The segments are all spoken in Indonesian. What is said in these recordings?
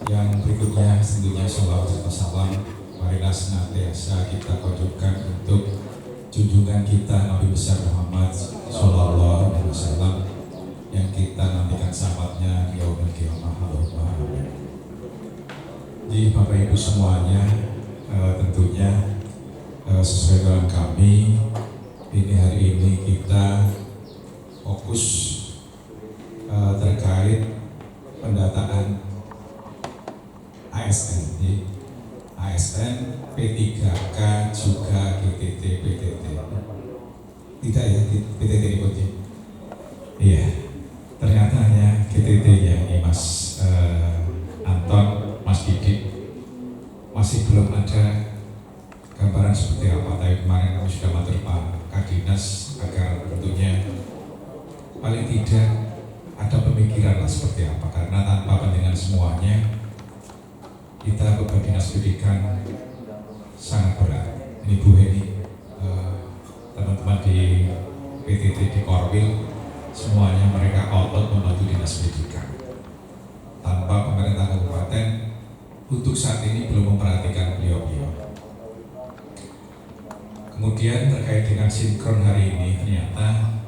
Yang berikutnya tentunya sholawat serta salam marilah senantiasa kita tujukan untuk junjungan kita Nabi besar Muhammad Sallallahu Alaihi Wasallam yang kita nantikan sahabatnya di yaumil qiyamah. Allahumma amin. Jadi Bapak Ibu semuanya, tentunya sesuai dengan kami ini hari ini kita fokus terkait pendataan ASN, ASN, P3K juga GTT, PTT. Tidak ya, PTT ikutnya. Iya, ternyata hanya GTT ya ini Mas Anton, Mas Didik. Masih belum ada gambaran seperti apa. Tapi kemarin kami sudah matur Pak Kadinas agar tentunya paling tidak ada pemikiran lah seperti apa. Karena tanpa pendengar semuanya kita beban dinas pendidikan sangat berat. Ini Bu Heni, teman-teman di PTT di Korwil, semuanya mereka otot membantu dinas pendidikan. Tanpa pemerintah kabupaten untuk saat ini belum memperhatikan beliau-beliau. Kemudian terkait dengan sinkron hari ini, ternyata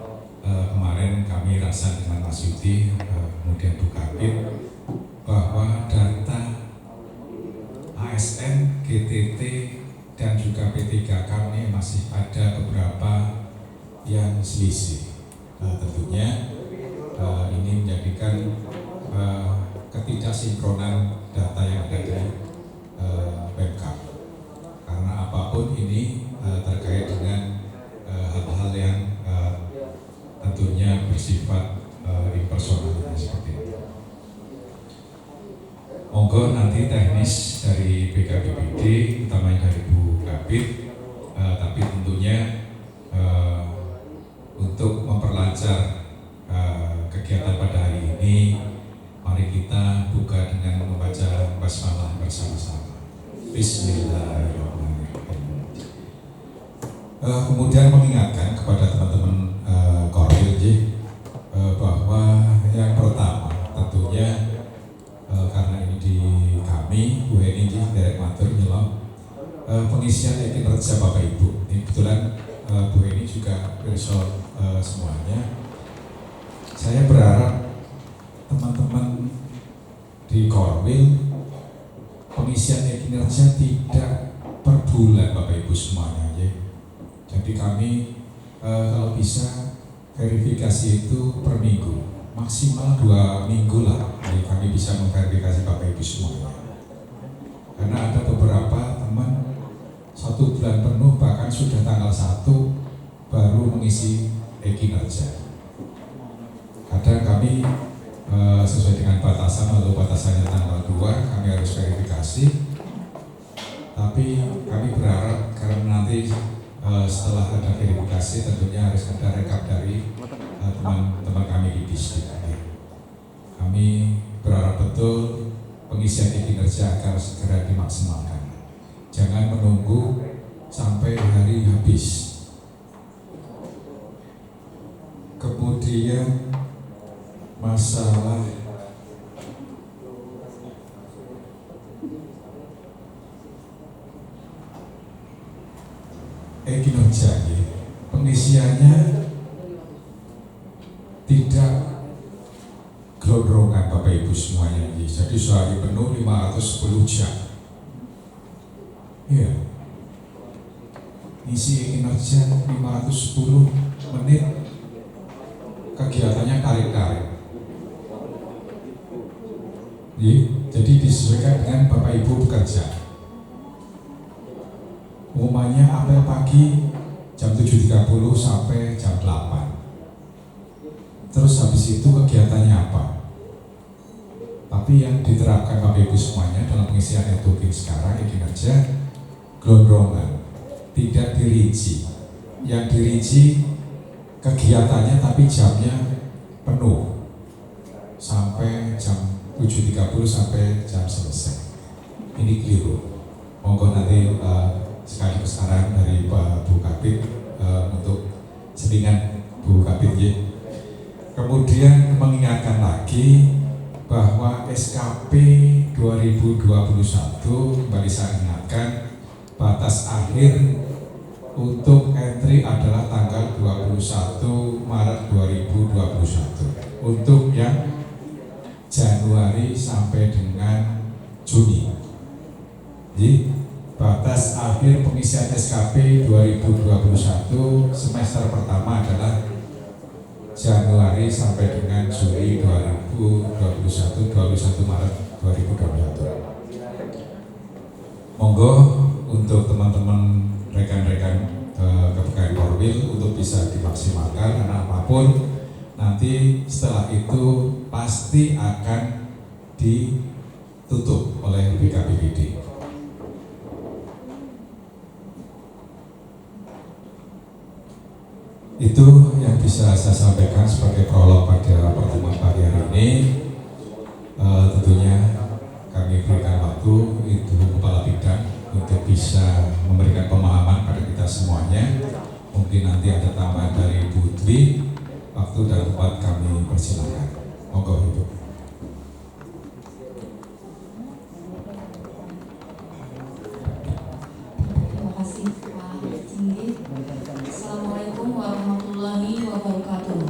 kemarin kami rasa dengan Mas Yudi, kemudian Bu Kabit, bahwa data ASN, GTT, dan juga P3K ini masih ada beberapa yang selisih. Tentunya ini menjadikan ketidaksinkronan data yang ada di Pemkab. Karena apapun ini terkait dengan hal-hal yang tentunya bersifat impersonal seperti itu. Monggo nanti teknis dari BKPBD, utamanya dari Bu Kabit, tapi tentunya untuk memperlancar kegiatan pada hari ini, mari kita buka dengan membaca basmalah bersama-sama. Bismillahirrahmanirrahim. Kemudian mengingatkan kepada teman-teman Korwil bahwa yang pertama tentunya karena ini di kami, Bu Heni dari Matur Nyelom, pengisian kinerja Bapak Ibu. Ini kebetulan Bu Heni juga berso semuanya. Saya berharap teman-teman di Korwil pengisian kinerja tidak per bulan Bapak Ibu semuanya. Jadi kami kalau bisa verifikasi itu per minggu. Maksimal 2 minggu lah, jadi kami bisa memverifikasi Bapak Ibu semuanya. Karena ada beberapa teman 1 bulan penuh bahkan sudah tanggal 1 baru mengisi kinerja. Kadang kami sesuai dengan batasan, lalu batasannya tanggal 2 kami harus verifikasi. Tapi kami berharap karena nanti setelah ada verifikasi tentunya harus ada rekap dari teman-teman kami di distrik. Kami berharap betul pengisian kinerja akan segera dimaksimalkan. Jangan menunggu sampai hari habis. Kemudian masalah kinerja, pengisiannya tidak gelondrongan Bapak Ibu semuanya. Jadi sehari penuh 510 jam. Iya. Isi kinerja 510 menit, kegiatannya tarik-tarik. Jadi disesuaikan dengan Bapak Ibu bekerja. Umumnya apel pagi jam 7.30 sampai jam 8. Terus habis itu kegiatannya apa? Tapi yang diterapkan Bapak Ibu semuanya dalam pengisian e-token sekarang kinerja gelondrongan, tidak dirinci. Yang dirinci kegiatannya tapi jamnya penuh sampai jam 7.30 sampai jam selesai. Ini keliru. Monggo nanti sekali saran dari Pak Bu Kabit untuk selingan Bu Kabit ya. Kemudian mengingatkan lagi bahwa SKP 2021 kembali saya ingatkan batas akhir untuk entry adalah tanggal 21 Maret 2021 untuk yang Januari sampai dengan Juni. Jadi batas akhir pengisian SKP 2021 semester pertama adalah Januari sampai dengan Juli 2021, 21 Maret 2021. Monggo untuk teman-teman rekan-rekan KPKN Korwil untuk bisa dimaksimalkan karena apapun nanti setelah itu pasti akan ditutup oleh BKPBD. Itu yang bisa saya sampaikan sebagai prolog pada pertemuan pagi hari ini. Tentunya kami berikan waktu itu Kepala Bidang untuk bisa memberikan pemahaman pada kita semuanya. Mungkin nanti ada tambahan dari Bu Dwi, waktu dan tempat kami persilakan. Monggo Ibu. Terima kasih Pak Singgih. Assalamualaikum warahmatullahi wabarakatuh.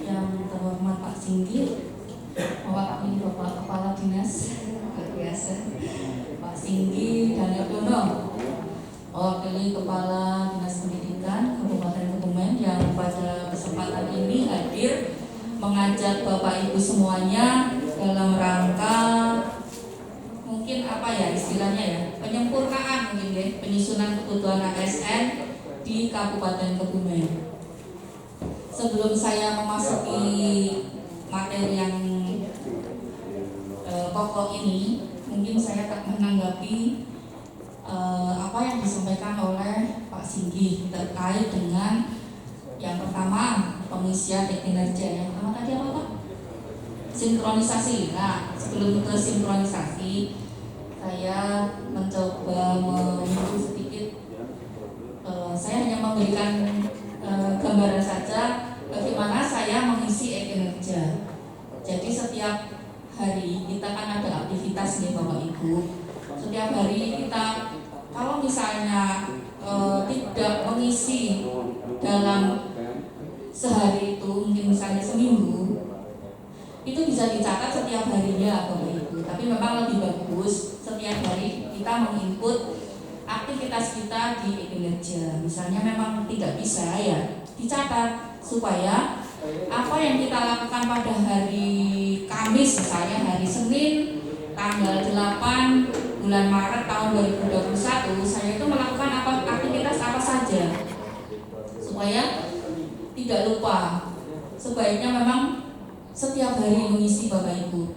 Yang terhormat Pak Singgih, mewakili Bapak Kepala Dinas, luar biasa, Pak Singgih Daniel Dono, mewakili Kepala Dinas Pendidikan Kabupaten Kebumen yang pada kesempatan ini hadir mengajak Bapak Ibu semuanya dalam rangka mungkin apa ya istilahnya ya, penyempurnaan mungkin ya, penyusunan kebutuhan ASN di Kabupaten Kebumen. Sebelum saya memasuki materi yang pokok ini, mungkin saya akan menanggapi apa yang disampaikan oleh Pak Singgih terkait dengan yang pertama pengisian kinerja. Yang pertama tadi apa Pak? Sinkronisasi. Nah, sebelum ke sinkronisasi, saya mencoba menyinggung sedikit. Saya hanya memberikan gambaran saja bagaimana saya mengisi kinerja. Jadi setiap hari kita kan ada aktivitas nih Bapak Ibu. Setiap hari kita kalau misalnya tidak mengisi dalam sehari itu, mungkin misalnya seminggu, itu bisa dicatat setiap harinya Bapak Ibu. Tapi memang lebih bagus setiap hari kita menginput aktivitas kita di kinerja. Misalnya memang tidak bisa ya dicatat supaya apa yang kita lakukan pada hari Kamis, misalnya hari Senin tanggal 8 bulan Maret tahun 2021, saya itu melakukan aktivitas apa saja supaya tidak lupa. Sebaiknya memang setiap hari mengisi Bapak Ibu.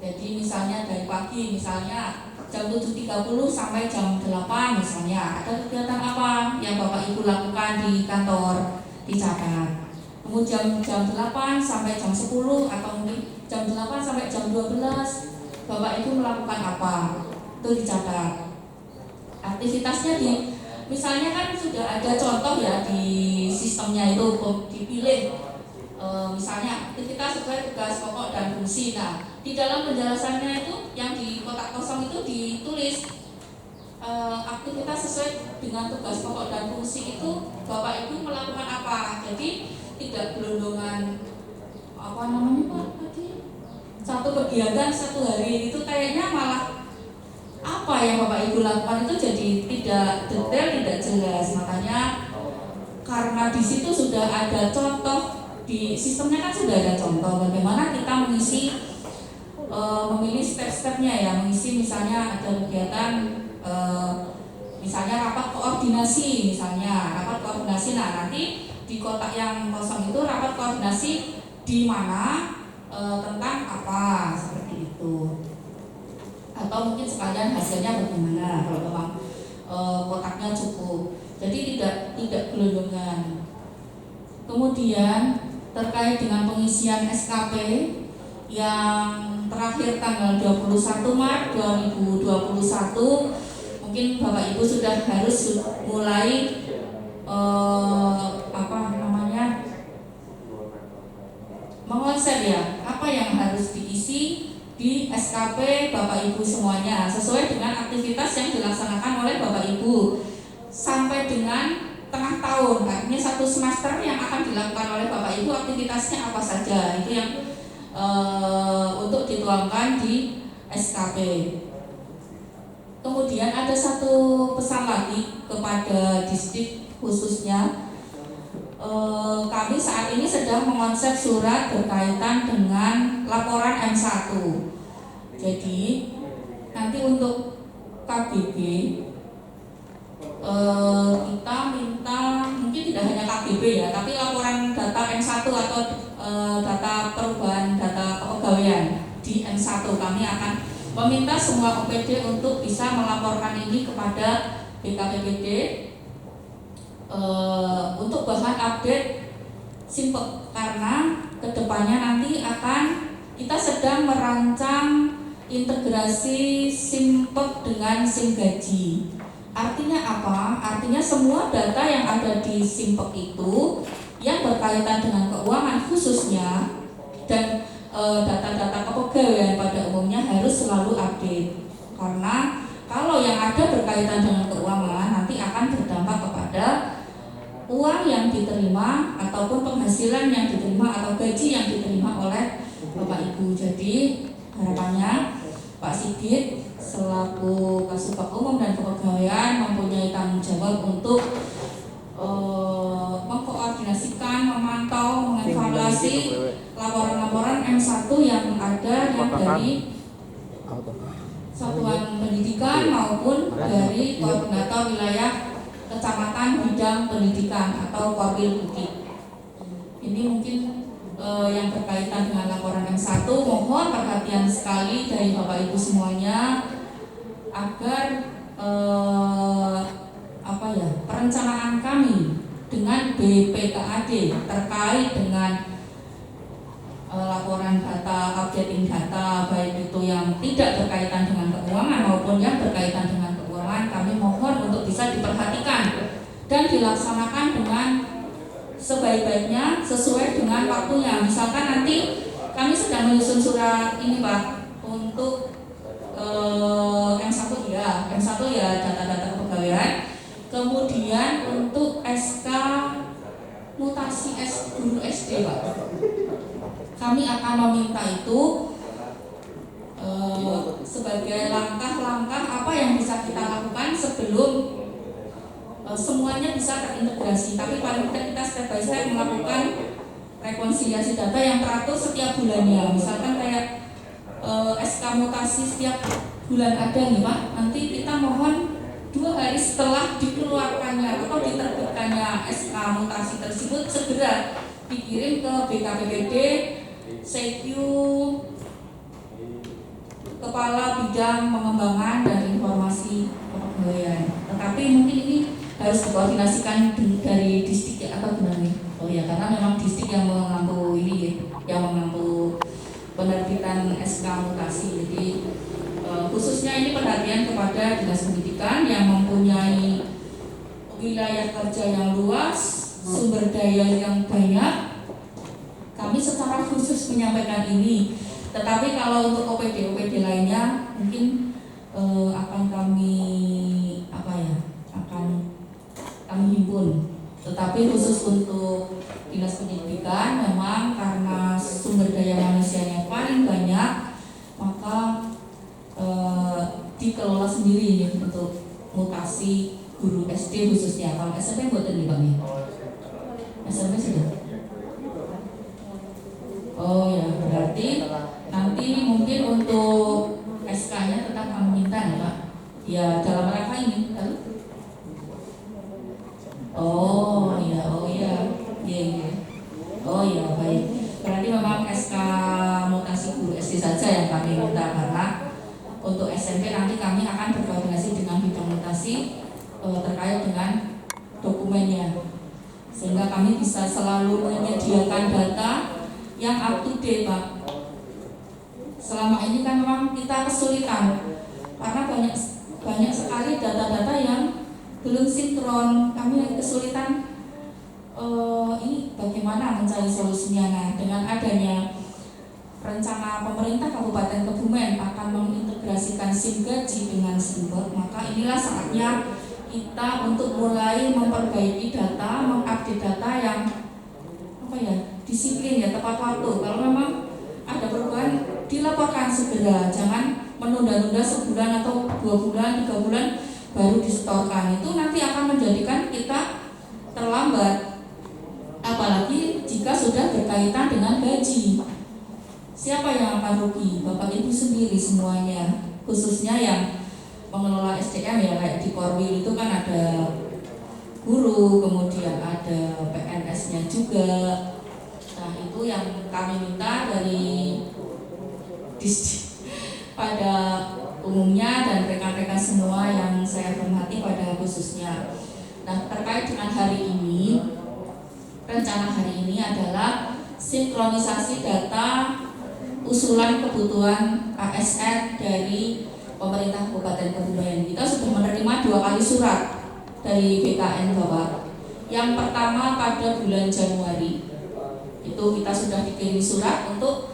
Jadi misalnya dari pagi, misalnya jam 7.30 sampai jam 8 misalnya, ada kegiatan apa yang Bapak Ibu lakukan di kantor, dicatat. Kemudian jam 8 sampai jam 10 atau mungkin jam 8 sampai jam 12 Bapak Ibu melakukan apa, itu dicatat. Aktivitasnya misalnya kan sudah ada contoh ya di sistemnya itu dipilih. Misalnya aktivitas sesuai tugas pokok dan fungsi. Nah, di dalam penjelasannya itu yang di kotak kosong itu ditulis aktivitas sesuai dengan tugas pokok dan fungsi itu Bapak Ibu melakukan apa. Jadi tidak gelondongan apa namanya Pak tadi, satu kegiatan satu hari itu kayaknya malah apa yang Bapak Ibu lakukan itu jadi tidak detail, tidak jelas. Makanya karena di situ sudah ada contoh, di sistemnya kan sudah ada contoh bagaimana kita mengisi, memilih step-stepnya ya, mengisi misalnya ada kegiatan misalnya rapat koordinasi, nah nanti di kotak yang kosong itu rapat koordinasi di mana, tentang apa, seperti itu. Atau mungkin sekalian hasilnya bagaimana kalau memang kotaknya cukup. Jadi tidak gelondongan. Kemudian terkait dengan pengisian SKP yang terakhir tanggal 21 Maret 2021, mungkin Bapak Ibu sudah harus mulai mengonsep ya, apa yang harus diisi di SKP Bapak Ibu semuanya sesuai dengan aktivitas yang dilaksanakan oleh Bapak Ibu sampai dengan tengah tahun, artinya 1 semester yang akan dilakukan oleh Bapak Ibu aktivitasnya apa saja, itu yang untuk dituangkan di SKP. Kemudian ada satu pesan lagi kepada distrik khususnya. Kami saat ini sedang mengonsep surat berkaitan dengan laporan M1. Jadi nanti untuk KBB kita minta mungkin tidak hanya KBB ya, tapi laporan data M1 atau data perubahan data kepegawaian di M1 kami akan meminta semua OPD untuk bisa melaporkan ini kepada BKPBD untuk bahan update Simpek, karena kedepannya nanti akan kita sedang merancang integrasi Simpek dengan Simgaji. Artinya apa? Artinya semua data yang ada di Simpek itu yang berkaitan dengan keuangan khususnya dan data-data kepegawaian pada umumnya harus selalu update, karena kalau yang ada berkaitan dengan keuangan nanti akan berdampak kepada uang yang diterima ataupun penghasilan yang diterima atau gaji yang diterima oleh Bapak Ibu. Jadi harapannya Pak Sigit selaku Kasubag Umum dan Kepegawaian mempunyai tanggung jawab untuk mengkoordinasikan, memantau, mengevaluasi laporan-laporan M1 yang ada yang dari satuan pendidikan maupun dari koordinator wilayah kecamatan bidang pendidikan atau Korwil Bukit. Ini mungkin yang berkaitan dengan laporan M1. Mohon perhatian sekali dari Bapak Ibu semuanya agar perencanaan kami dengan BPKAD terkait dengan laporan data, updating data, baik itu yang tidak berkaitan dengan keuangan maupun yang berkaitan dengan keuangan, kami mohon untuk bisa diperhatikan dan dilaksanakan dengan sebaik-baiknya sesuai dengan waktunya. Misalkan nanti kami sedang menyusun surat ini Pak untuk M1 ya data-data kepegawaian. Kemudian untuk SK mutasi guru SD Pak, kami akan meminta itu sebagai langkah-langkah apa yang bisa kita lakukan sebelum semuanya bisa terintegrasi. Tapi paling tidak kita step by step melakukan rekonsiliasi data yang teratur setiap bulannya. Misalkan kayak SK mutasi setiap bulan ada nih Pak, nanti kita mohon 2 hari setelah dikeluarkannya atau diterbitkannya SK mutasi tersebut segera dikirim ke BKPBD, CQ, Kepala Bidang Pengembangan dan Informasi Kepegawaian. Tetapi mungkin ini harus dikoordinasikan dari distrik ya, atau gimana? Oh ya, karena memang distrik yang mengampu ini, yang mengampu penerbitan SK mutasi. Jadi khususnya ini perhatian kepada Dinas Pendidikan yang mempunyai wilayah kerja yang luas, sumber daya yang banyak. Kami secara khusus menyampaikan ini. Tetapi kalau untuk OPD lainnya mungkin akan kami himpun. Tetapi khusus untuk Dinas Pendidikan memang karena sumber daya manusianya paling banyak, maka dikelola sendiri ya, untuk mutasi guru SD khususnya. Kalau SMP buatan nih Bang ya? SMP sudah? Oh ya, berarti nanti mungkin untuk SK-nya tetap kami minta ya Pak. Ya dalam rangka ini. Oh iya. Oh iya, baik. Berarti memang SK mutasi guru SD saja yang kami minta, karena untuk SMP nanti kami akan berkoordinasi dengan bidang mutasi terkait dengan dokumennya, sehingga kami bisa selalu menyediakan data yang up to date Pak. Selama ini kan memang kita kesulitan karena banyak sekali data-data yang belum sinkron. Kami kesulitan ini bagaimana mencari solusinya. Nah, dengan adanya rencana pemerintah Kabupaten Kebumen akan mengintegrasikan SIM gaji dengan SIMBOD, maka inilah saatnya kita untuk mulai memperbaiki data, mengupdate data yang disiplin ya, tepat waktu. Kalau memang ada perubahan dilaporkan segera, jangan menunda-nunda sebulan atau 2 bulan, 3 bulan baru disetorkan. Itu nanti akan menjadikan kita terlambat, apalagi jika sudah berkaitan dengan gaji. Siapa yang akan rugi? Bapak Ibu sendiri semuanya, khususnya yang mengelola SDM ya, kayak di Korwil itu kan ada guru, kemudian ada PNS-nya juga. Nah, itu yang kami minta dari pada umumnya dan rekan-rekan semua yang saya hormati pada khususnya. Nah, terkait dengan hari ini, rencana hari ini adalah sinkronisasi data usulan kebutuhan ASN dari pemerintah Kabupaten Kebumen. Kita sudah menerima 2 kali surat dari BKN Bapak. Yang pertama pada bulan Januari, itu kita sudah dikirim surat untuk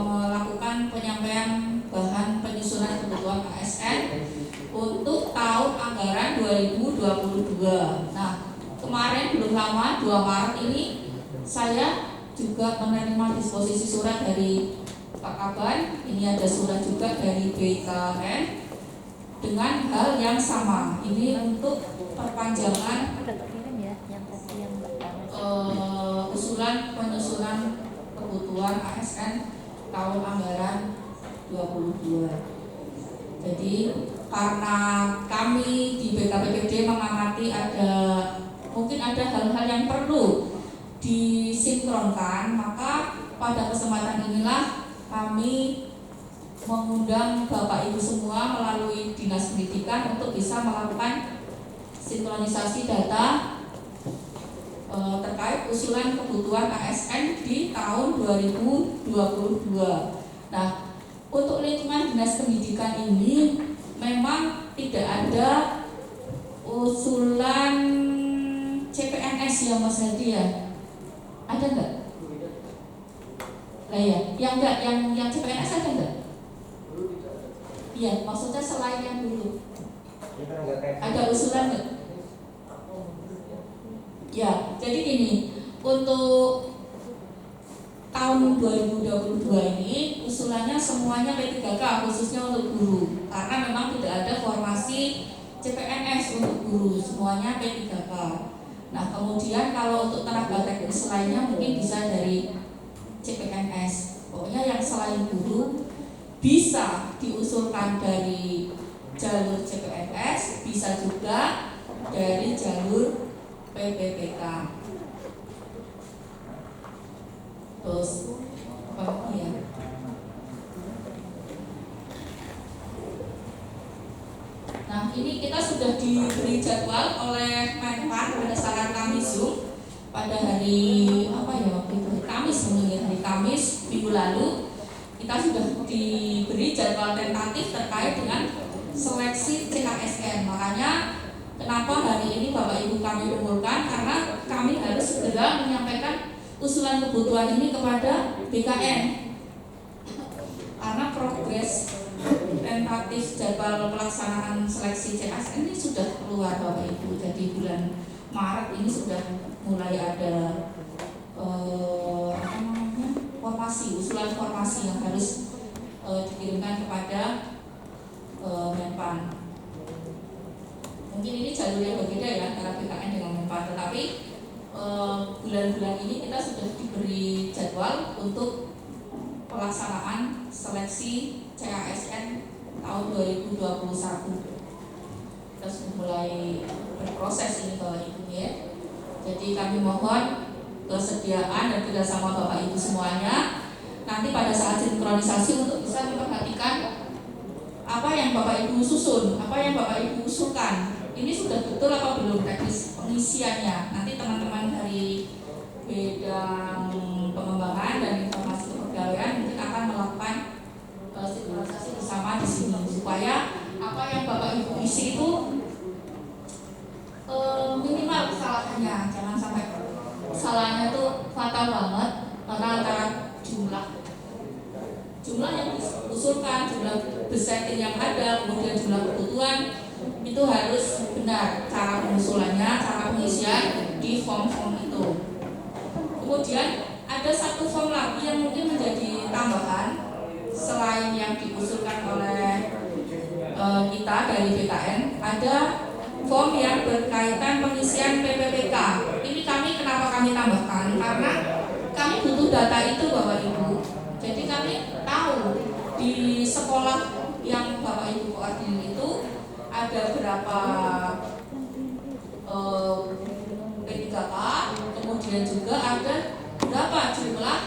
melakukan penyampaian bahan penyusunan kebutuhan ASN untuk tahun anggaran 2022. Nah, kemarin belum lama 2 Maret ini saya juga menerima disposisi surat dari Pak Kaban. Ini ada surat juga dari BKN dengan hal yang sama. Ini untuk perpanjangan usulan penyusunan kebutuhan ASN tahun anggaran 2022. Jadi karena kami di BKPPD mengamati mungkin ada hal-hal yang perlu disinkronkan, maka pada kesempatan inilah kami mengundang Bapak Ibu semua melalui Dinas Pendidikan untuk bisa melakukan sinkronisasi data terkait usulan kebutuhan ASN di tahun 2022. Nah, untuk lingkungan Dinas Pendidikan ini memang tidak ada usulan CPNS ya Mas Hadi ya? Ada enggak? Nah ya, yang CPNS ada enggak? Iya, maksudnya selain yang dulu. Ada usulan enggak? Ya, jadi gini, untuk tahun 2022 ini usulannya semuanya P3K khususnya untuk guru, karena memang tidak ada formasi CPNS untuk guru, semuanya P3K. Nah, kemudian kalau untuk tenaga teknis lainnya mungkin bisa dari CPNS. Pokoknya yang selain guru bisa diusulkan dari jalur CPNS, bisa juga dari jalur PPPK. Terus apa ya? Nah, ini kita sudah diberi jadwal oleh Menpan berdasarkan kami Zoom pada hari waktu itu hari Kamis minggu lalu. Kita sudah diberi jadwal tentatif terkait dengan seleksi CKSN. Makanya kenapa hari ini Bapak Ibu kami kumpulkan, karena kami harus segera menyampaikan usulan kebutuhan ini kepada BKN. Karena progres tentatif jadwal pelaksanaan seleksi CKSN ini sudah keluar Bapak Ibu. Jadi bulan Maret ini sudah mulai ada usulan formasi yang harus dikirimkan kepada Menpan. Mungkin ini jalur yang berbeda ya antara BKN dengan Menpan, tetapi bulan-bulan ini kita sudah diberi jadwal untuk pelaksanaan seleksi CASN tahun 2021. Kita sudah mulai berproses ini Bapak Ibu ya. Jadi kami mohon kesediaan dan kerjasama Bapak Ibu semuanya nanti pada saat sinkronisasi untuk bisa memperhatikan apa yang Bapak Ibu susun, apa yang Bapak Ibu usulkan. Ini sudah betul apa belum teknis pengisiannya. Nanti teman-teman dari bidang pengembangan dan informasi kepegawaian mungkin akan melakukan sinkronisasi bersama di sini supaya apa yang Bapak Ibu isi itu minimal kesalahannya, jangan sampai kesalahannya itu fatal banget karena antara yang diusulkan, jumlah besetting yang ada, kemudian jumlah kebutuhan itu harus benar cara pengusulannya, cara pengisian di form-form itu. Kemudian ada satu form lagi yang mungkin menjadi tambahan selain yang diusulkan oleh kita dari BKN, ada form yang berkaitan pengisian PPPK. Ini kenapa kami tambahkan? Karena kami butuh data itu Bapak Ibu. Jadi kami tahu di sekolah yang Bapak Ibu koordinir itu ada berapa P3K, kemudian juga ada berapa jumlah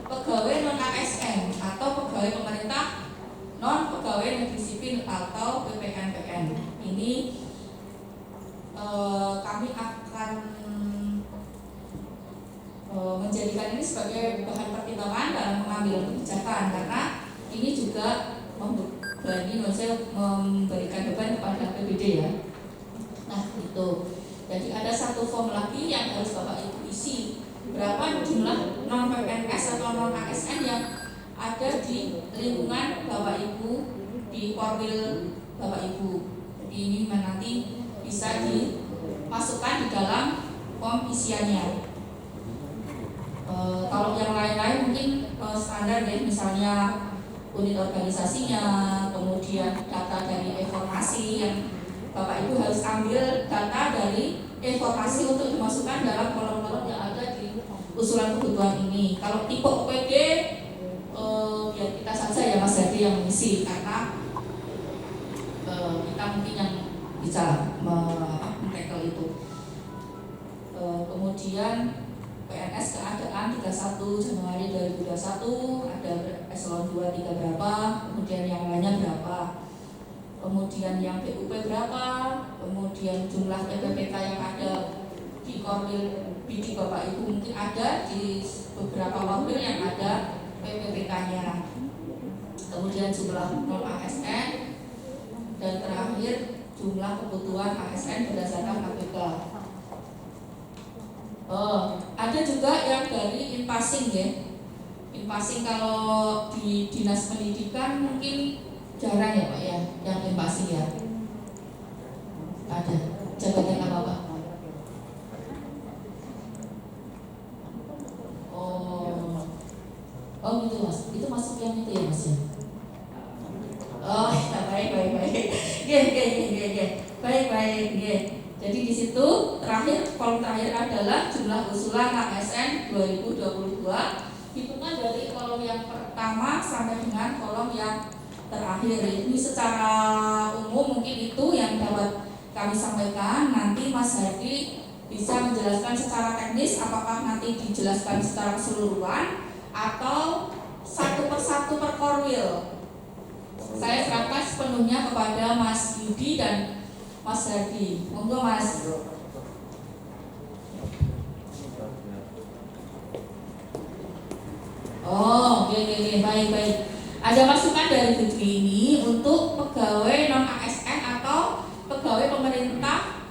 pegawai non ASN atau pegawai pemerintah non pegawai negeri sipil atau PPNPN. Ini kami akan menjadikan ini sebagai bahan pertimbangan dalam mengambil kebijakan, karena ini juga memberikan beban kepada APBD ya. Nah itu, jadi ada satu form lagi yang harus Bapak Ibu isi, berapa jumlah non PNS atau non ASN yang ada di lingkungan Bapak Ibu, di Korwil Bapak Ibu. Jadi ini nanti bisa dimasukkan di dalam form isiannya. Kalau yang lain-lain mungkin standar ya, misalnya unit organisasinya, kemudian data dari informasi yang Bapak Ibu harus ambil data dari informasi untuk dimasukkan dalam kolom-kolom yang ada di usulan kebutuhan ini. Kalau tipe OPD biar kita saja ya Mas Hadi yang mengisi, karena kita mungkin yang bisa men-tackle itu. Kemudian PNS keadaan 31 Januari 2021 ada eselon 2 3 berapa, kemudian yang lainnya berapa, kemudian yang BUP berapa, kemudian jumlah PPPK yang ada di Korwil BD Bapak Ibu mungkin ada di beberapa Korwil yang ada PPPK-nya, kemudian jumlah non ASN, dan terakhir jumlah kebutuhan ASN berdasarkan KPK. Ada juga yang dari inpassing ya. Inpassing kalau di dinas pendidikan mungkin jarang ya Pak ya, yang inpassing ya. Ada jabatan apa Pak? Oh gitu Mas, itu masuk yang itu ya Mas ya. Oh baik. Baik. Jadi di situ kolom terakhir adalah jumlah usulan ASN 2022, hitungan dari kolom yang pertama sampai dengan kolom yang terakhir. Ini secara umum mungkin itu yang dapat kami sampaikan. Nanti Mas Hadi bisa menjelaskan secara teknis, apakah nanti dijelaskan secara keseluruhan atau satu persatu per korwil. Saya serahkan sepenuhnya kepada Mas Yudi dan Mas Hadi. Monggo Mas. Oke, baik. Ada masukan dari Budri ini untuk pegawai non ASN atau pegawai pemerintah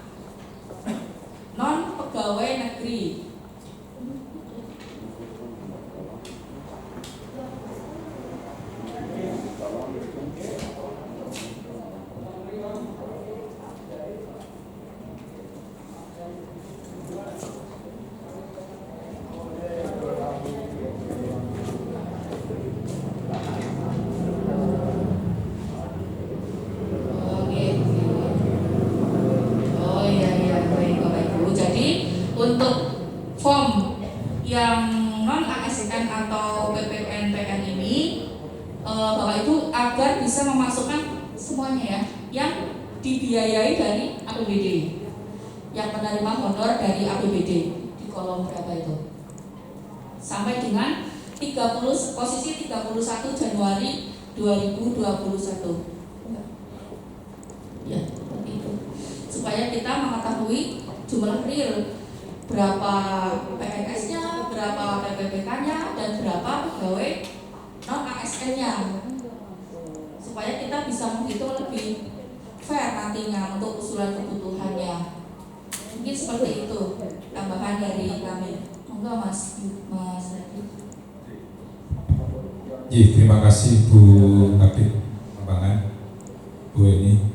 non pegawai negeri. Untuk form yang non ASN atau PPNPN ini, Bapak Ibu agar bisa memasukkan semuanya ya, yang dibiayai dari APBD, yang menerima honor dari APBD di kolom berapa itu, sampai dengan posisi 31 Januari 2021. Ya, seperti itu. Supaya kita mengetahui jumlah real, berapa PNS-nya, berapa PPPK-nya, dan berapa pegawai non ASN-nya, supaya kita bisa menghitung lebih fair nantinya untuk usulan kebutuhannya. Mungkin seperti itu tambahan dari kami. Monggo Mas. Terima kasih Bu Kabid Pengembangan, Bu Eni,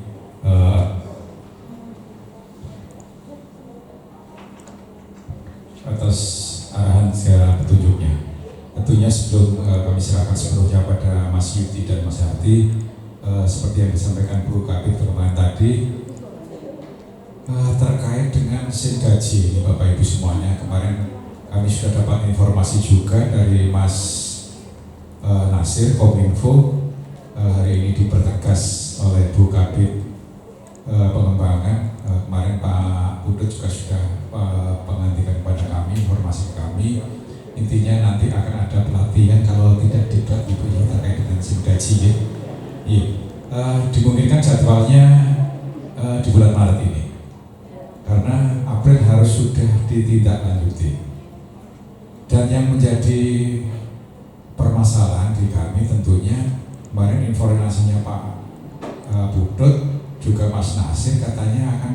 atas arahan segala petunjuknya. Tentunya sebelum kami serahkan sepenuhnya pada Mas Yuti dan Mas Harti, seperti yang disampaikan Bu Kabid Pengembangan tadi, terkait dengan sen gaji ini Bapak Ibu semuanya, kemarin kami sudah dapat informasi juga dari Mas Nasir Kominfo, hari ini dipertegas oleh Bu Kabid Pengembangan. Kemarin Pak Putut juga sudah pengantikan kepada kami, informasi kami, intinya nanti akan ada pelatihan kalau tidak dibuat Ibu ya, terkait dengan sen gaji ya. Iya. Dimungkinkan jadwalnya di bulan Maret ini, karena April harus sudah ditindaklanjuti. Dan yang menjadi permasalahan di kami tentunya, kemarin informasinya Pak Putut juga Mas Nasir katanya akan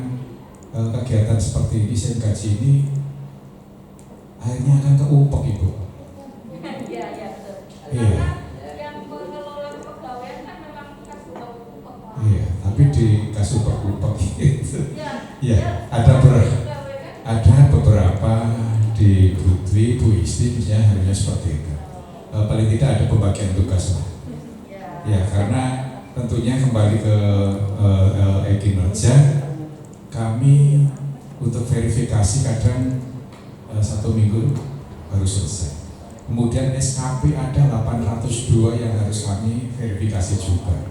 kegiatan seperti ini, sen gaji ini akhirnya akan keupek Ibu. Iya, betul. Iya. Yang mengelola kepegawaian kan memang kasubag upek. Iya, tapi di kasubag upek gitu. Iya, ada beberapa di Bu Dwi, Bu Isti misalnya harinya seperti itu. Paling tidak ada pembagian tugas lah. Ya, karena tentunya kembali ke kinerja kami untuk verifikasi kadang 1 minggu baru selesai. Kemudian SKP ada 802 yang harus kami verifikasi juga.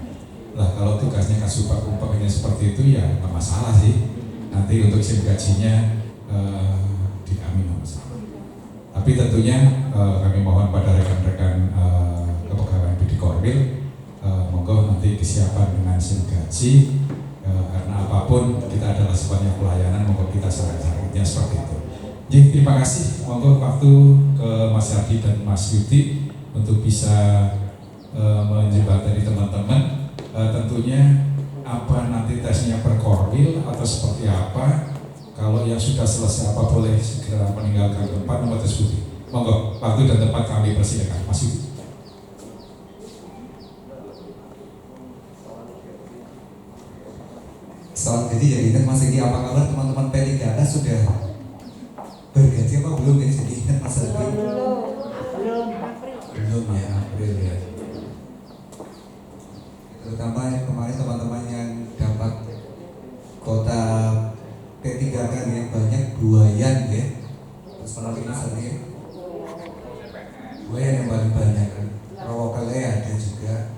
Lah kalau tugasnya kasubag upeknya seperti itu ya nggak masalah sih. Nanti untuk sen gajinya di kami nggak masalah. Tapi tentunya kami mohon pada rekan-rekan kepegawaian BD Korwil, monggo nanti kesiapan dengan sen gaji, karena apapun kita adalah sifatnya pelayanan, monggo kita syarat-syaratnya seperti itu. Jadi terima kasih, monggo waktu ke Mas Hardi dan Mas Yuti untuk bisa menjembatani teman-teman. Tentunya apa nanti tesnya per Korwil atau seperti apa? Kalau yang sudah selesai apa boleh segera meninggalkan tempat, nomor tes putih. Monggo, waktu dan tempat kami persilakan. Mas Yuti. Salam gaji jadi ingat Mas Egi, apa kabar teman-teman P3K sudah bergaji apa belum ya? Jadi ingat Mas Egi? Belum ya, April ya. Terutama kemarin teman-teman yang dapat kota P3K yang banyak buayan ya. Terus melalui Mas Egi, buayan yang paling banyak kan. Rawokelnya ada juga.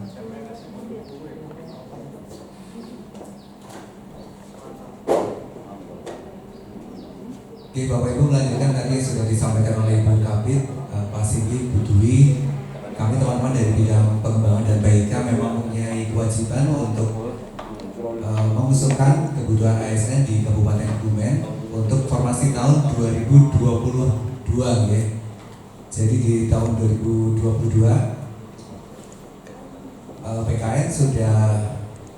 Oke, Bapak Ibu melanjutkan tadi sudah disampaikan oleh Ibu Kabid, Pak Sigi, Bu Dwi. Kami teman-teman dari bidang pengembangan dan PIK memang mempunyai kewajiban untuk mengusulkan kebutuhan ASN di Kabupaten Kebumen untuk formasi tahun 2022 ya. Jadi di tahun 2022 PKN sudah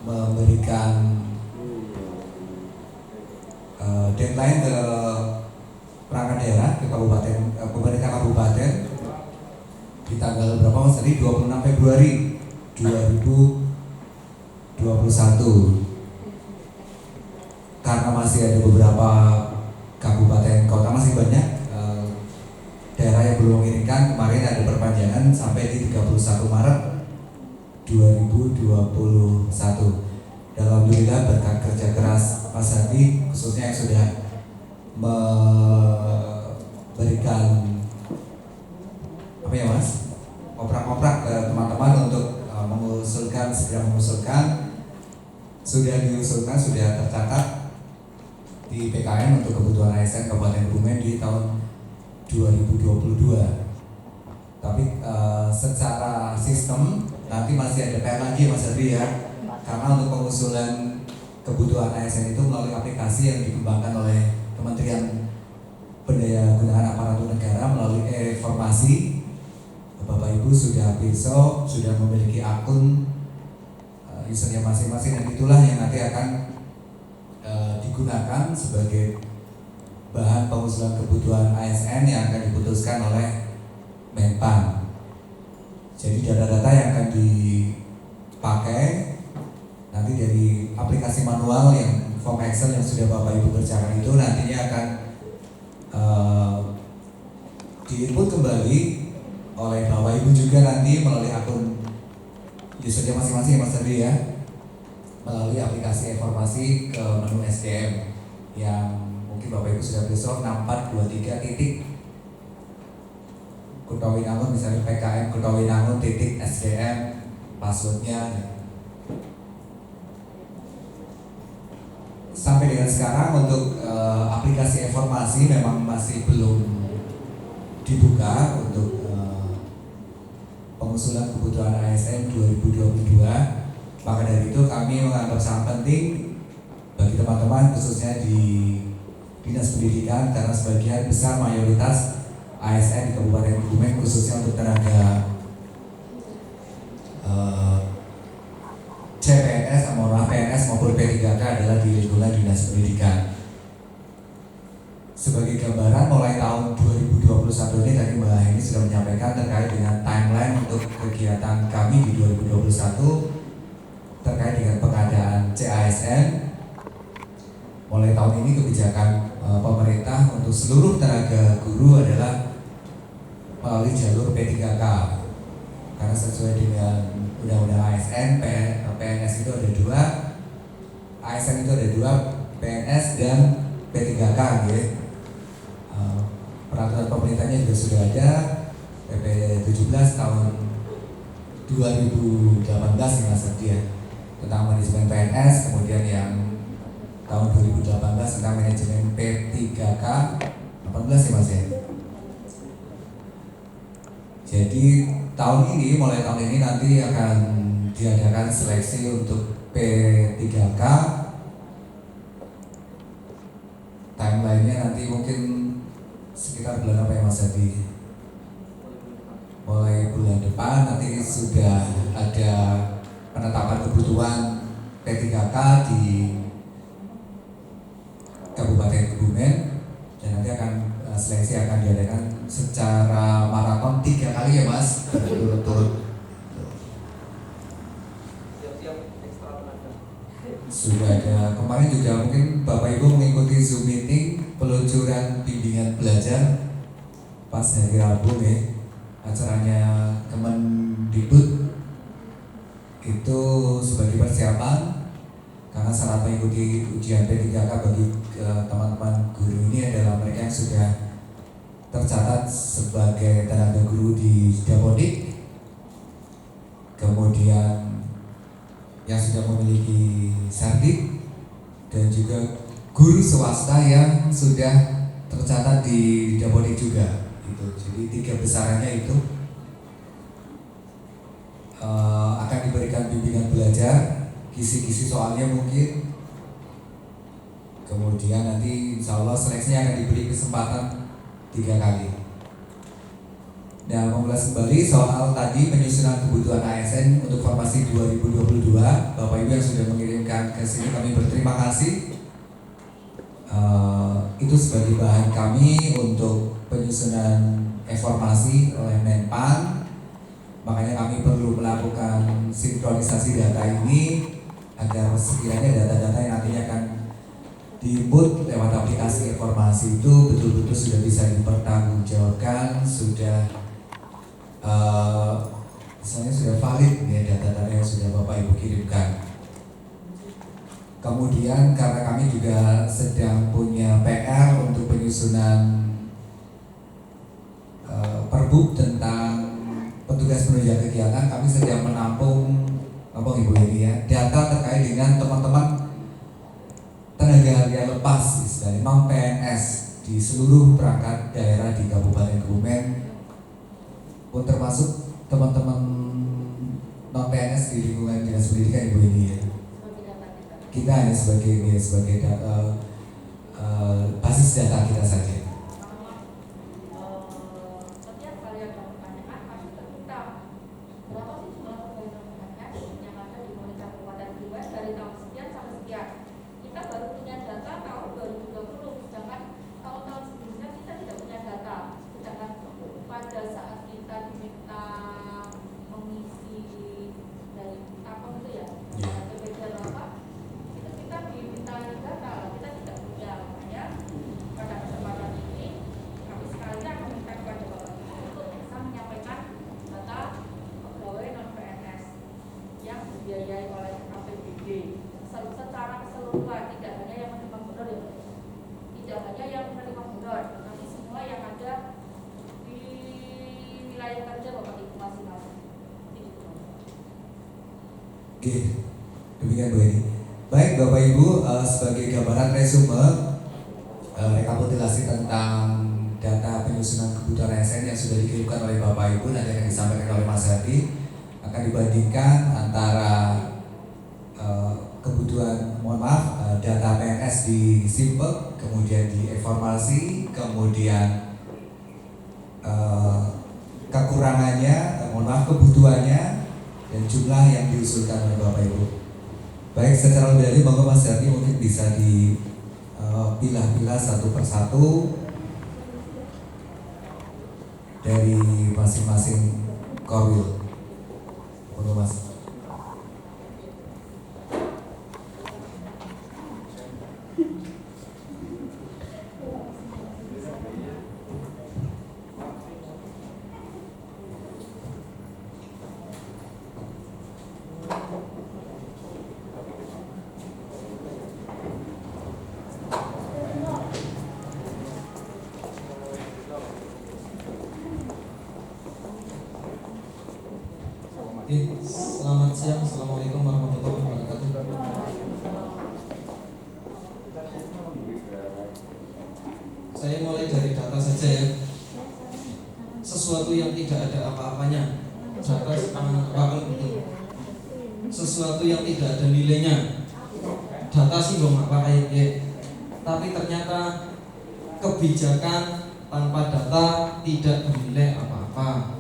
memberikan deadline ke perangkat daerah, ke kabupaten, pemerintah kabupaten di tanggal berapa Mas tadi? 26 Februari 2021. Karena masih ada beberapa kabupaten kota, masih banyak daerah yang belum mengirimkan, kemarin ada perpanjangan sampai di 31 Maret 2021. Dan alhamdulillah berkat kerja keras Mas Hadi khususnya yang sudah memberikan apa ya Mas, oprak-oprak ke teman-teman untuk segera mengusulkan, sudah diusulkan, sudah tercatat di PKN untuk kebutuhan ASN Kabupaten Kebumen di tahun 2022. Tapi secara sistem nanti masih ada PR lagi Mas Hadi ya, karena untuk pengusulan kebutuhan ASN itu melalui aplikasi yang dikembangkan oleh Kementerian Pendayagunaan Aparatur Negara melalui e-formasi. Bapak Ibu sudah besok sudah memiliki akun usernya masing-masing, dan itulah yang nanti akan digunakan sebagai bahan pengusulan kebutuhan ASN yang akan diputuskan oleh Menpan. Jadi data-data yang akan dipakai nanti dari aplikasi manual yang form Excel yang sudah Bapak Ibu kerjakan itu nantinya akan diinput kembali oleh Bapak Ibu juga nanti melalui akun usernya masing-masing ya Mas Andri ya, melalui aplikasi informasi ke menu SDM yang mungkin Bapak Ibu sudah besok 6423 titik Kutawinangun, misalnya PKM Kutawinangun titik SDM passwordnya. Sampai dengan sekarang untuk aplikasi informasi memang masih belum dibuka untuk pengusulan kebutuhan ASN 2022. Maka dari itu kami menganggap sangat penting bagi teman-teman khususnya di Dinas Pendidikan, karena sebagian besar mayoritas ASN di Kabupaten Kebumen khususnya untuk tenaga CPNS, PNS maupun P3K adalah di lingkungan Dinas Pendidikan. Sebagai gambaran mulai tahun 2021 ini tadi Mbak Heni sudah menyampaikan terkait dengan timeline untuk kegiatan kami di 2021 terkait dengan pengadaan CASN. Mulai tahun ini kebijakan pemerintah untuk seluruh tenaga guru adalah melalui jalur P3K, karena sesuai dengan Undang-Undang ASN, PNS itu ada dua, ASN itu ada dua, PNS dan P3K gitu. Peraturan pemerintahnya juga sudah ada, PP 17 tahun 2018 yang sedia tentang manajemen PNS, kemudian yang tahun 2018 tentang manajemen P3K 18 ya Mas ya. Jadi mulai tahun ini nanti akan diadakan seleksi untuk P3K. Timelinenya nanti mungkin sekitar bulan apa ya Mas Adi? Mulai bulan depan nanti sudah ada penetapan kebutuhan P3K di Kabupaten Kebumen, dan nanti akan seleksi akan diadakan secara maraton 3 kali ya Mas, berturut-turut. Sudah ada kemarin juga mungkin Bapak Ibu mengikuti Zoom meeting peluncuran bimbingan belajar pas hari Rabu nih, acaranya Kemendikbud itu sebagai persiapan, karena syarat mengikuti ujian P3K bagi teman-teman guru ini adalah mereka yang sudah tercatat sebagai tenaga guru di Dapodik, kemudian yang sudah memiliki sertif, dan juga guru swasta yang sudah tercatat di Dapodik juga gitu. Jadi 3 besarannya itu akan diberikan bimbingan belajar, kisi-kisi soalnya mungkin, kemudian nanti insya Allah seleksinya akan diberi kesempatan 3 kali. Dan mengulas kembali soal tadi penyusunan kebutuhan ASN untuk formasi 2022, Bapak Ibu yang sudah mengirimkan ke sini kami berterima kasih. Itu sebagai bahan kami untuk penyusunan informasi oleh Menpan. Makanya kami perlu melakukan sinkronisasi data ini agar sekiranya data-data yang nantinya akan diinput lewat aplikasi informasi itu betul-betul sudah bisa dipertanggungjawabkan, sudah misalnya sudah valid ya data-data yang sudah Bapak Ibu kirimkan. Kemudian karena kami juga sedang punya PR untuk penyusunan Perbuk tentang petugas penunjang kegiatan, kami sedang menampung Ibu ini ya, data terkait dengan teman-teman tenaga harian lepas istilahnya PNS di seluruh perangkat daerah di Kabupaten Kebumen, pun termasuk teman-teman non PNS di lingkungan Dinas Pendidikan Ibu ini ya. Kita hanya sebagai basis data kita saja. Setiap kali ada pertanyaan pasti terbuka. Berapa sih jumlah pegawai PNS yang ada di Monitor Kabupaten Kebumen dari tahun sekian sampai sekian? Kita baru punya data tahun 2020, sedangkan tahun-tahun sebelumnya kita tidak punya data. Sedangkan pada saat kita diminta dibiayai oleh APBD secara keseluruhan, tidak hanya yang menerima honor ya, tidak hanya yang menerima honor, tapi semua yang ada di wilayah kerja Bapak Ibu masing-masing. Oke, demikian Bu Eni. Baik Bapak Ibu, sebagai gambaran resume rekapitulasi tentang data penyusunan kebutuhan ASN yang sudah dikirimkan oleh Bapak Ibu nanti akan disampaikan oleh Mas Hadi, akan dibandingkan antara kebutuhan, data PNS di Simpek, kemudian di evaluasi, kemudian kekurangannya, kebutuhannya, dan jumlah yang diusulkan oleh Bapak Ibu. Baik, secara lebih lanjut, monggo Mas Hadi mungkin bisa dipilah-pilah satu persatu dari masing-masing korwil. Monggo Mas. Selamat siang, Assalamualaikum warahmatullahi wabarakatuh. Saya mulai dari data saja ya. Sesuatu yang tidak ada apa-apanya, data sangat penting. Sesuatu yang tidak ada nilainya, data sih belum apa ya. Tapi ternyata kebijakan tanpa data tidak bernilai apa-apa.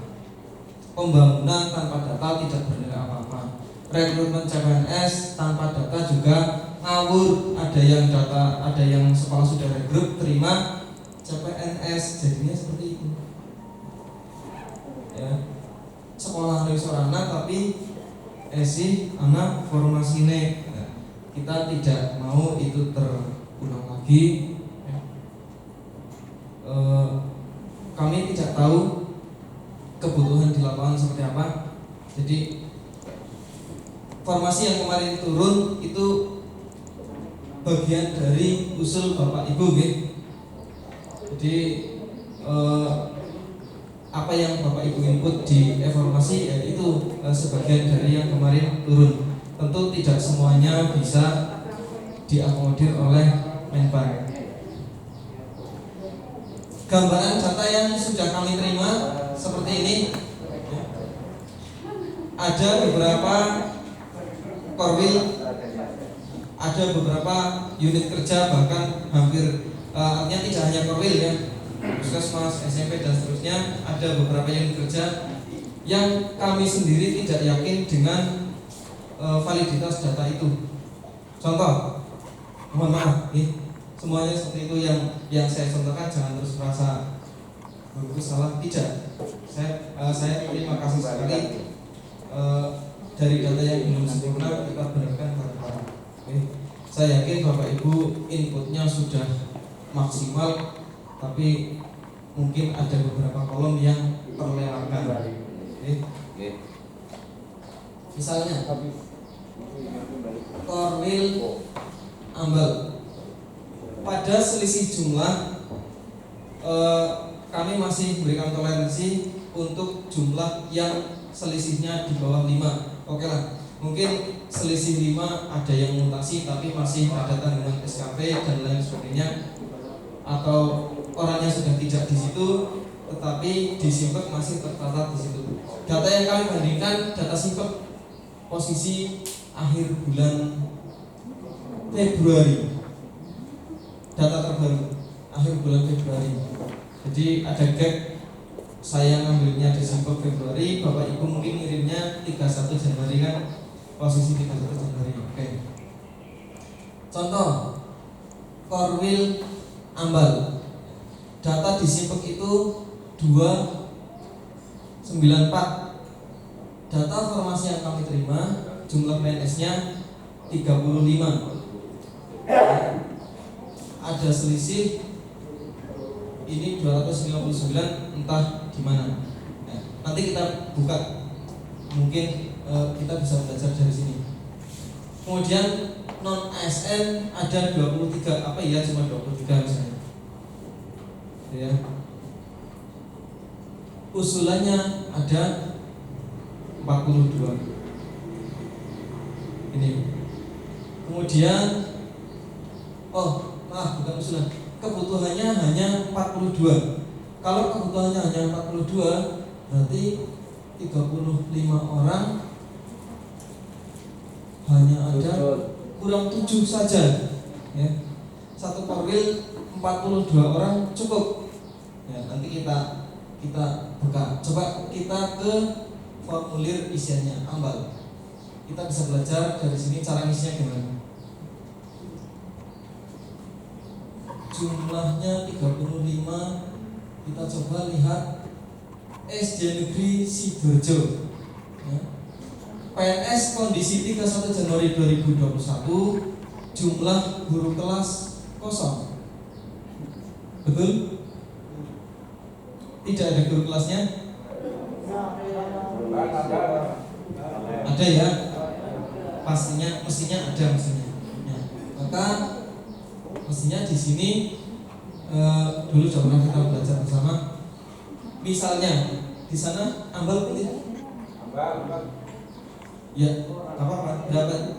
Pembangunan tanpa data tidak bernilai apa-apa. Rekrutmen CPNS tanpa data juga ngawur. Ada yang data, ada yang sekolah sudah rekrut terima CPNS, jadinya seperti itu. Ya, sekolah sorana tapi esi anak formasinya. Ya, kita tidak mau itu terulang lagi. Ya. Kami tidak tahu kebutuhan di lapangan seperti apa. Jadi formasi yang kemarin turun itu bagian dari usul Bapak Ibu gitu. Jadi apa yang Bapak Ibu input di evaluasi ya itu sebagian dari yang kemarin turun. Tentu tidak semuanya bisa diakomodir oleh Menpan. Gambaran data yang sudah kami terima seperti ini. Ada beberapa korwil, ada beberapa unit kerja, bahkan hampir artinya tidak hanya korwil ya, puskesmas, SMP dan seterusnya. Ada beberapa unit kerja yang kami sendiri tidak yakin dengan validitas data itu. Contoh, mohon maaf nih, semuanya seperti itu yang saya contohkan, jangan terus merasa itu salah, tidak. Saya terima kasih sekali dari data yang belum sempurna kita benarkan bareng-bareng. Saya yakin Bapak Ibu inputnya sudah maksimal, tapi mungkin ada beberapa kolom yang terlewatkan. Misalnya korwil ambal, pada selisih jumlah kami masih berikan toleransi untuk jumlah yang selisihnya di bawah 5. Oke lah, mungkin selisih 5 ada yang mutasi tapi masih ada tanggungan SKP dan lain sebagainya, atau orangnya sudah tidak di situ tetapi di Simpek masih tertata di situ. Data yang kami bandingkan data Simpek posisi akhir bulan Februari, data terbaru akhir bulan Februari. Jadi ada gap, saya ngambilnya Desember Februari, Bapak Ibu mungkin ngirimnya 31 Januari kan, posisi 31 Januari. Oke. Contoh korwil ambal, data di Simpek itu 294. Data formasi yang kami terima jumlah PNS-nya 35. Ada selisih ini 259, entah di mana. Nanti kita buka, mungkin kita bisa belajar dari sini. Kemudian non ASN ada 23, apa ya cuma 23 misalnya. Ya. Usulannya ada 42. Ini. Kemudian bukan usulan. Kebutuhannya hanya 42. Kalau kebutuhannya hanya 42, berarti 35 orang hanya ada kurang 7 saja. Ya. Satu korwil 42 orang cukup. Ya, nanti kita buka. Coba kita ke formulir isiannya, ambal. Kita bisa belajar dari sini cara isinya gimana. Jumlahnya 35. Kita coba lihat SD Negeri Sidoarjo. Ya. PNS kondisi 31 Januari 2021, jumlah guru kelas kosong. Betul? Tidak ada guru kelasnya? Ada ya? Mestinya ada mestinya. Ya. Maka mestinya di sini dulu sudah pernah kita belajar bersama. Misalnya di sana ambal tidak? Ya, apa-apa, dapat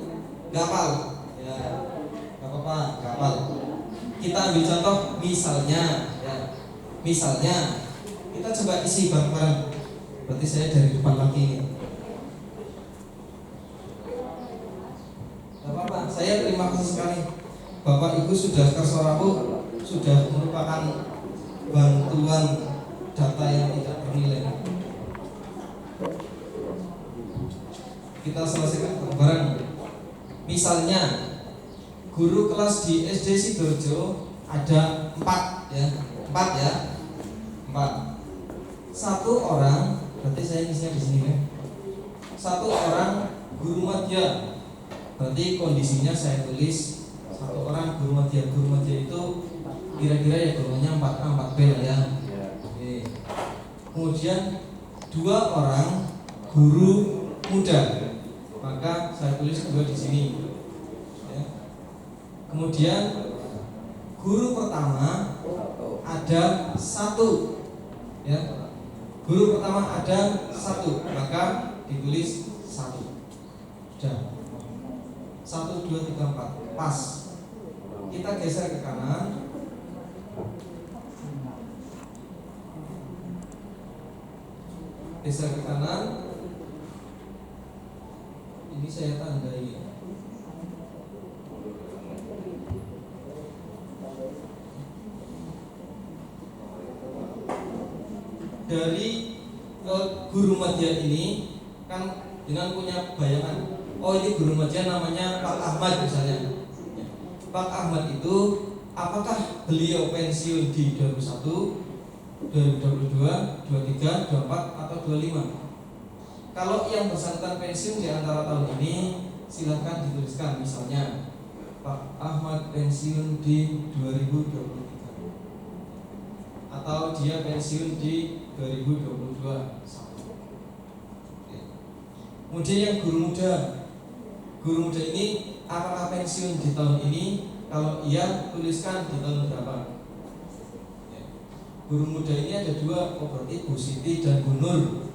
gapal. Ya, apa-apa, gapal. Kita ambil contoh misalnya, ya. Misalnya kita coba isi bareng-bareng. Berarti saya dari depan lagi ini. Gak apa-apa, saya terima kasih sekali. Bapak Ibu sudah kerso rapuh, sudah merupakan bantuan data yang tidak bernilai. Kita selesaikan bareng. Misalnya guru kelas di SD Sidoarjo ada 4 ya. 4. Satu orang, berarti saya isinya di sini ya. Satu orang guru madya. Berarti kondisinya saya tulis satu orang guru madya. Guru madya itu kira-kira ya golongannya 4A 4B lah ya. Oke. Kemudian 2 orang guru muda. Maka saya tulis 2 di sini. Ya. Kemudian guru pertama ada 1. Ya. Guru pertama ada 1, maka ditulis 1. Sudah. 1, 2, 3, 4. Pas. Kita geser ke kanan. Geser ke kanan. Ini saya tandai. Dari guru madya ini kan dengan punya bayangan, oh ini guru madya namanya Pak Ahmad misalnya. Pak Ahmad itu apakah beliau pensiun di 2001, 2022, 23, 24 atau 25? Kalau yang bersangkutan pensiun di antara tahun ini, silakan dituliskan misalnya Pak Ahmad pensiun di 2023 atau dia pensiun di 2022. Kemudian yang guru muda ini apakah pensiun di tahun ini? Kalau iya, tuliskan di tahun berapa. Guru muda ini ada 2, berarti Bu Siti dan Bu Nur.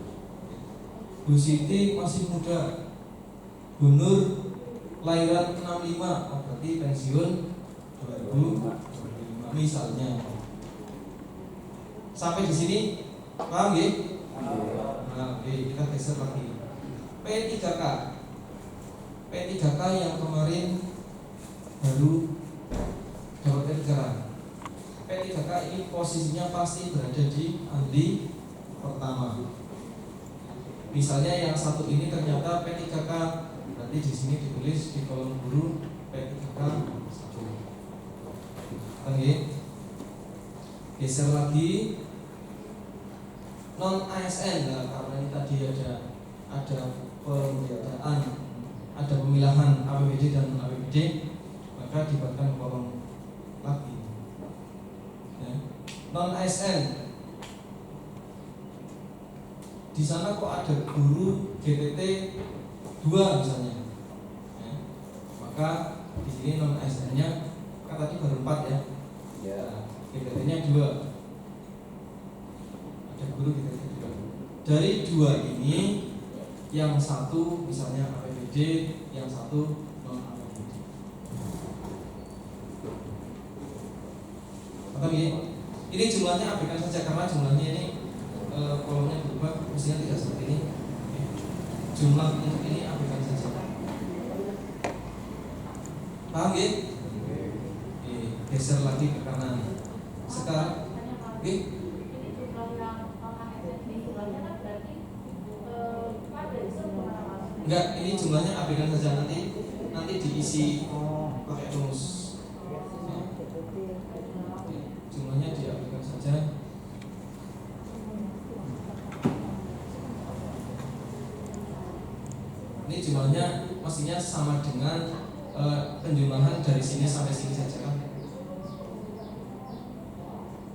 Bu Siti masih muda, Bu Nur lahiran 65, berarti pensiun 2025 misalnya. Sampai di sini paham ya? Nah, oke, kita geser lagi. P3K. P3K yang kemarin baru dapat pelajaran. P3K ini posisinya pasti berada di ahli pertama. Misalnya yang satu ini ternyata P3K, berarti di sini ditulis di kolom guru P3K 1. Oke. Geser lagi non ASN. Nah, karena ini tadi ada pembiayaan, ada pemilahan APBD dan APBD, maka dibuatkan kolom lagi. Ya. Non ASN. Di sana kok ada guru GTT 2 misalnya. Ya. maka di sini non ASN-nya kan tadi baru 4 ya. GTT-nya 2. Ada guru GTT 2. Dari 2 ini yang satu misalnya APBD, yang satu non APBD. Maka ini jumlahnya abaikan saja karena jumlahnya ini kolomnya berubah, mestinya tidak seperti ini. Jumlah untuk ini abaikan saja. Paham ya? Geser lagi ke kanan. Sekarang, ini jumlah yang ASN ini jumlahnya kan berarti ada di semua nama. enggak, ini jumlahnya abaikan saja, nanti diisi pakai rumus. Jumlahnya diabaikan saja. Ini jumlahnya mestinya sama dengan penjumlahan dari sini sampai sini saja kan.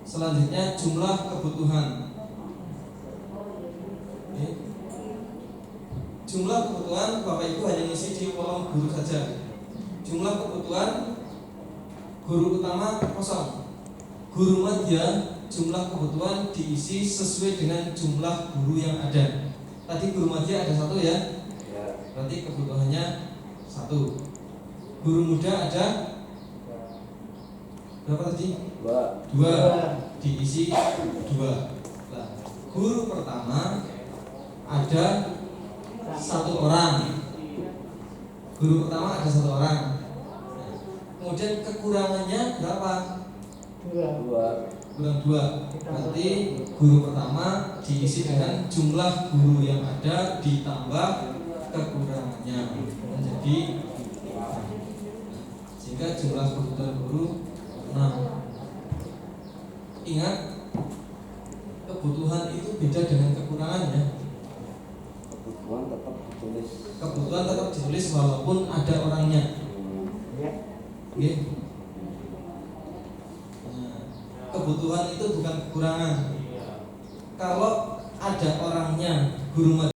Selanjutnya jumlah kebutuhan. Oke. Jumlah kebutuhan Bapak Ibu hanya ngisi di kolom guru saja. Jumlah kebutuhan guru utama kosong. Guru madya jumlah kebutuhan diisi sesuai dengan jumlah guru yang ada. Tadi guru madya ada 1 ya. Berarti kebutuhannya 1. Guru muda ada berapa tadi? 2. Diisi 2. Nah, guru pertama ada 1 orang. Guru pertama ada 1 orang. Kemudian kekurangannya berapa? 2. Kurang 2. Berarti guru pertama diisi dengan jumlah guru yang ada ditambah kekurangannya menjadi 4. Sehingga jumlah kebutuhan guru 6. Ingat, kebutuhan itu beda dengan kekurangan ya. Kebutuhan tetap ditulis walaupun ada orangnya. Oke. Nah, kebutuhan itu bukan kekurangan. Kalau ada orangnya, guru